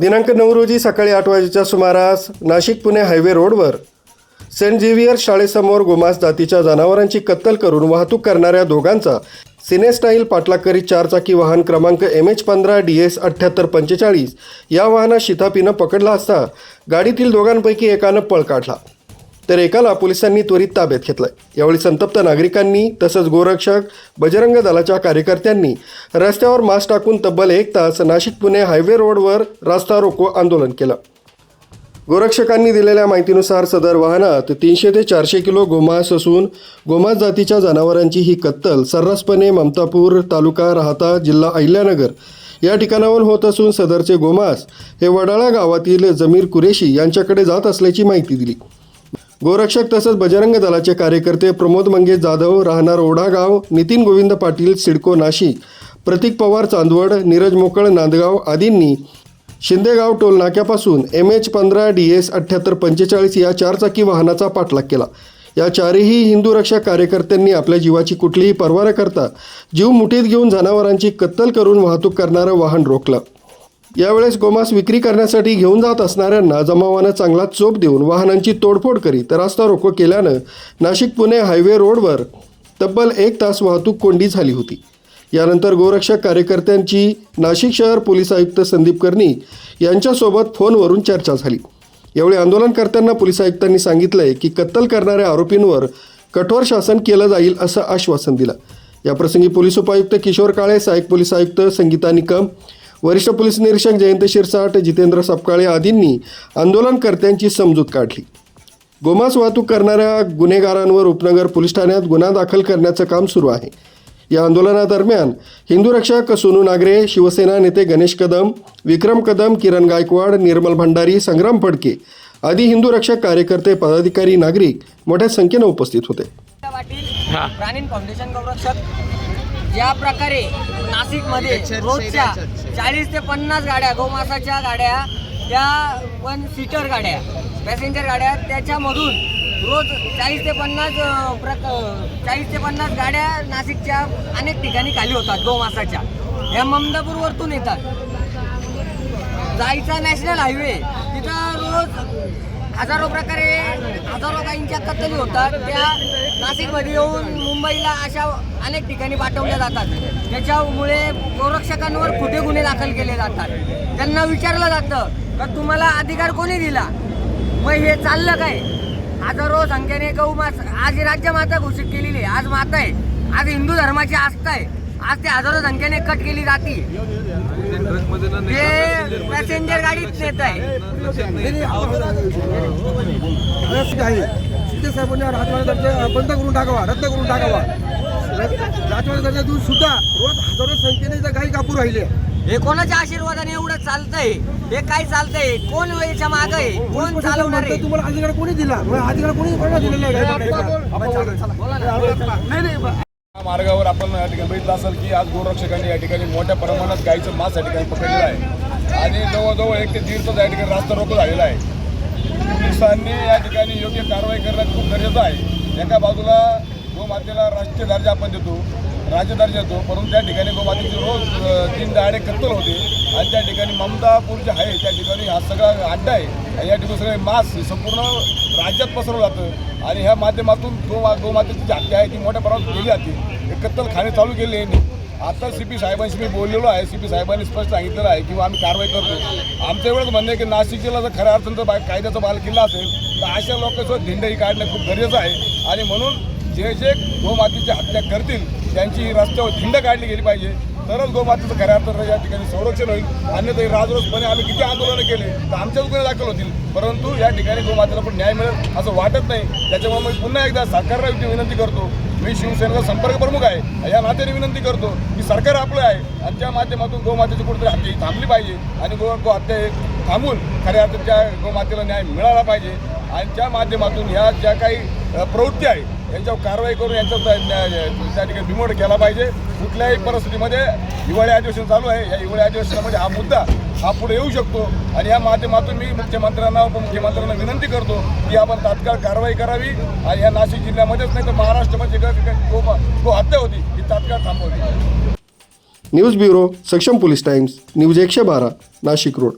दिनांक 9 रोजी सकाळी 8 वाजेच्या सुमारास नाशिक पुणे हायवे रोडवर सेंट झेवियर शाळेसमोर गोमांस जातीच्या जनावरांची कत्तल करून वाहतूक करणाऱ्या दोघांचा सिनेस्टाईल पाठलाग करीत 4 चाकी वाहन क्रमांक MH15 DS 7845 या वाहनात शिताफीनं पकडला असता गाडीतील दोघांपैकी एकानं पळ काढला, तर एकाला पोलिसांनी त्वरित ताब्यात घेतलं। यावेळी संतप्त नागरिकांनी तसंच गोरक्षक, बजरंग दलाच्या कार्यकर्त्यांनी रस्त्यावर मास्क टाकून तब्बल 1 तास नाशिक पुणे हायवे रोडवर रास्ता रोको आंदोलन केलं। गोरक्षकांनी दिलेल्या माहितीनुसार सदर वाहनात 300 ते 400 किलो गोमांस असून गोमांस जातीच्या जनावरांची ही कत्तल सर्रासपणे ममतापूर तालुका राहता जिल्हा अहिल्यानगर या ठिकाणाहून होत असून सदरचे गोमांस हे वडाळा गावातील जमीर कुरेशी यांच्याकडे जात असल्याची माहिती दिली। गोरक्षक तसंच बजरंग दलाचे कार्यकर्ते प्रमोद मंगेश जाधव राहणार ओढागाव, नितीन गोविंद पाटील सिडको नाशिक, प्रतीक पवार चांदवड, नीरज मोकळ नांदगाव आदींनी शिंदेगाव टोल नाक्यापासून MH15 DS 7845 या 4 चाकी वाहनाचा पाठलाग केला। या चारही हिंदू रक्षक कार्यकर्त्यांनी आपल्या जीवाची कुठलीही पर्वा न करता जीव मुठीत घेऊन जनावरांची कत्तल करून वाहतूक करणारं वाहन रोखलं। यावेळेस गोमांस विक्री करण्यासाठी घेऊन जात असणाऱ्यांना जमावानं चांगला चोप देऊन वाहनांची तोडफोड करीत रस्ता रोको केल्यानं नाशिक पुणे हायवे रोडवर तब्बल 1 तास वाहतूक कोंडी झाली होती। यानंतर गोरक्षक कार्यकर्त्यांची नाशिक शहर पोलीस आयुक्त संदीप कर्णिक यांच्यासोबत फोनवरून चर्चा झाली। यावेळी आंदोलनकर्त्यांना पोलीस आयुक्तांनी सांगितलंय की कत्तल करणाऱ्या आरोपींवर कठोर शासन केलं जाईल असं आश्वासन दिलं। याप्रसंगी पोलीस उपायुक्त किशोर काळे, सहाय्यक पोलीस आयुक्त संगीता निकम, वरिष्ठ पोलीस निरीक्षक जयंत शिरसाट, जितेंद्र सपकाळे आदींनी आंदोलनकर्त्यांची समजूत काढली। गोमांस वाहतूक करणाऱ्या गुन्हेगारांवर उपनगर पोलीस ठाण्यात गुन्हा दाखल करण्याचं काम सुरू आहे। या आंदोलनादरम्यान हिंदू रक्षक सोनू नागरे, शिवसेना नेते गणेश कदम, विक्रम कदम, किरण गायकवाड, निर्मल भंडारी, संग्राम फडके आदी हिंदू रक्षक कार्यकर्ते, पदाधिकारी, नागरिक मोठ्या संख्येने उपस्थित होते। प्राणीन फाउंडेशन गौरक्षक ज्या प्रकारे नाशिकमध्ये रोजच्या 40 ते 50 गाड्या गोमांसाच्या गाड्या, त्या 1 सीटर गाड्या, पॅसेंजर गाड्या, त्याच्यामधून रोज 40 ते 50 गाड्या नाशिकच्या अनेक ठिकाणी खाली होतात गोमांसाच्या। या ममदापूरवरतून येतात, जायचा नॅशनल हायवे, तिथं रोज हजारो गायींच्या कत्तली होतात। त्या नाशिकमध्ये येऊन मुंबईला अशा अनेक ठिकाणी पाठवल्या जातात। त्याच्यामुळे गोरक्षकांवर खोटे गुन्हे दाखल केले जातात। त्यांना विचारलं जातं का तुम्हाला अधिकार कोणी दिला, मग हे चाललं काय? हजारो संख्येने गौमांस आज ही राज्यमाता घोषित केलेली आहे, आज माता आहे, आज हिंदू धर्माची आस्था आहे, आज ते हजारो संख्येने कट केली जाते। हे पॅसेंजर गाडीच नेत आहे। साहेबांनी राजवाडा दर्जा बंद करून टाकावा, रद्द करून टाकावा। राजवाडा दर्जा दूध सुद्धा रोज हजारो संख्येने इथं गाई कापू राहिले। हे कोणाच्या आशीर्वादाने एवढं चालतंय? हे काय चालतंय? कोण याच्या मागे आहे? कोण चालवणार आहे? तुम्हाला अधिकार कोणी दिला? अधिकार कोणी दिलेला आहे? मार्गावर आपण या ठिकाणी बघितलं असेल की आज गोरक्षकांनी या ठिकाणी मोठ्या प्रमाणात गायीचं मांस या ठिकाणी पकडलेलं आहे आणि जवळजवळ 1 ते 1.5 तास या ठिकाणी रास्ता रोको झालेला आहे। पोलिसांनी या ठिकाणी योग्य कारवाई करणं खूप गरजेचं आहे। एका बाजूला गोमातेला राष्ट्रीय दर्जा आपण देतो, राज्य दर्जा देतो, परंतु त्या ठिकाणी गोमातेची रोज 3 गाड्या कत्तल होते आणि त्या ठिकाणी ममतापूर जे आहे त्या ठिकाणी हा सगळा अड्डा आहे आणि या ठिकाणी सगळे मांस संपूर्ण राज्यात पसरवलं जातं आणि ह्या माध्यमातून गोमातेची जी हत्या आहे ती मोठ्या प्रमाणात केली जाते। हे कत्तलखाने चालू केले यांनी। आता CP साहेबांशी मी बोललेलो आहे, CP साहेबांनी स्पष्ट सांगितलेलं आहे की आम्ही कारवाई करतो। आमचं एवढंच म्हणणं आहे की नाशिक जिल्हा जर खऱ्या अर्थानं कायद्याचा बालेकिल्ला असेल तर अशा लोकांसोबत धिंडही काढणं खूप गरजेचं आहे आणि म्हणून जे गोमातेची हत्या करतील त्यांची रस्त्यावर धिंड काढली गेली पाहिजे, तरच गोमातेचं खऱ्या अर्थानं या ठिकाणी संरक्षण होईल। अन्यथा राजरोसपणे आम्ही किती आंदोलनं केले तर आमच्याच गुन्हे दाखल होतील, परंतु या ठिकाणी गोमातेला पण न्याय मिळेल असं वाटत नाही। त्याच्यामुळे मी पुन्हा एकदा सरकारला विनंती करतो, मी शिवसेनेचा संपर्क प्रमुख आहे, या नात्याने विनंती करतो की सरकार आपलं आहे आणि त्या माध्यमातून गोमातेची कुठेतरी हत्या थांबली पाहिजे आणि गो-हत्या थांबून खऱ्या अर्थाच्या गोमातेला न्याय मिळाला पाहिजे आणि त्या माध्यमातून ह्या ज्या काही प्रवृत्ती आहे यांच्यावर कारवाई करून यांचा त्या ठिकाणी बिमोड केला पाहिजे। कुठल्याही परिस्थितीमध्ये हिवाळी अधिवेशन चालू आहे, या हिवाळी अधिवेशनामध्ये हा मुद्दा हा पुढे येऊ शकतो आणि या माध्यमातून मी मुख्यमंत्र्यांना, उपमुख्यमंत्र्यांना विनंती करतो की आपण तात्काळ कारवाई करावी आणि या नाशिक जिल्ह्यामध्येच नाही तर महाराष्ट्रामध्ये हत्या होती ही तात्काळ थांबवली। न्यूज ब्युरो, सक्षम police times, news 112, Nashik road.